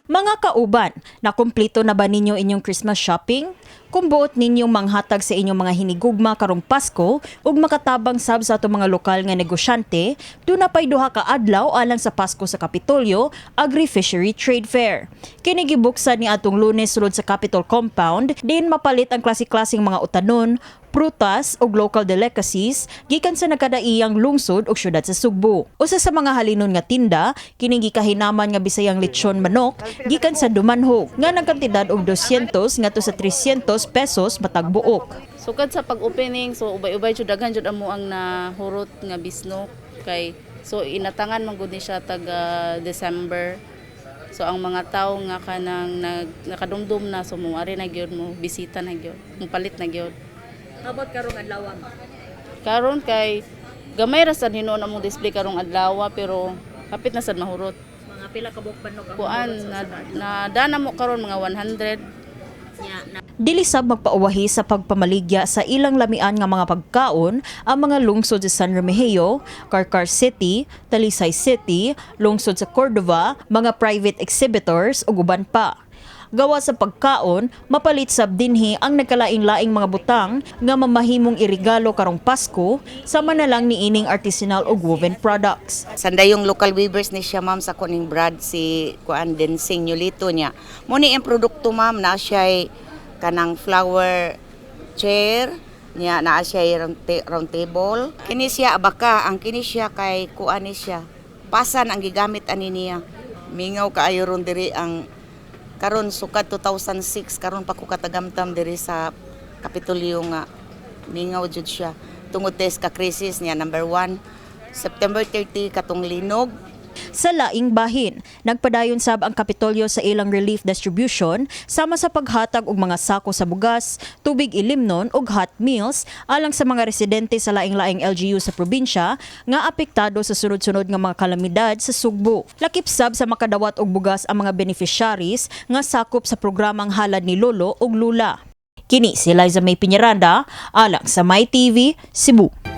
Mga kauban, nakumpleto na ba ninyo inyong Christmas shopping? Kung buot ninyong manghatag sa inyong mga hinigugma karong Pasko ug makatabang sab sa ato mga lokal nga negosyante, doon na pay duha ka adlaw alang sa Pasko sa Kapitolyo Agri-Fishery Trade Fair. Kini gibuksan ni atong Lunes sulod sa Capitol Compound, din mapalit ang klase-klaseng mga utanon, prutas ug local delicacies gikan sa nagkadaiyang lungsod ug syudad sa Sugbo. Usa sa mga halinon nga tinda kining gikahinaman nga bisayang lechon manok gikan sa Dumanhog nga nagkantidad og 200 ngadto sa 300 pesos matag buok. Sukad sa pag-opening, so ubay-ubay jud daghan jud amo ang nahurot nga bisnok kay so inatangan man gud ni siya taga December. So ang mga tawo nga kanang nakadumdum na so moari na gyud mo bisita na gyud, mo palit na gyud. Abot karong adlaw. Karon kay gamay ra sad hinuon among display karong adlaw pero kapit na sad mahurot. Mga pila ka buok manok ang Kuan na dana mo karon mga 100. Dili sab magpauwahi sa pagpamaligya sa ilang lamian nga mga pagkaon ang mga lungsod sa San Remigio, Carcar City, Talisay City, lungsod sa Cordova, mga private exhibitors ug uban pa. Gawa sa pagkaon, mapalit sab dinhi ang nagkalaing-laing mga butang nga mamahimong irigalo karong Pasko sama na lang niining artisanal ug woven products. Sanda yung local weavers ni siya ma'am sa kuning brad si kuan Densing Yulito niya. Muni ang produkto ma'am na siya kanang flower chair niya na siya round table. Kini siya abaka ang kini siya kay kuan ni siya. Pasan ang gigamit ani niya. Mingaw kaayo ron diri ang karon sukad 2006 karon pa ko katagamtam diri sa Kapitolyo nga mingaw jud siya tungod test ka krisis niya number 1 September 30 katong linog. Sa laing bahin, nagpadayon sab ang Kapitolyo sa ilang relief distribution sama sa paghatag og mga sako sa bugas, tubig ilimnon ug hot meals alang sa mga residente sa laing-laing LGU sa probinsya nga apektado sa sunod-sunod nga mga kalamidad sa Sugbo. Lakip sab sa makadawat og bugas ang mga beneficiaries nga sakop sa programang Halad ni Lolo ug Lula. Kini si Liza May Piñaranda alang sa My TV Cebu.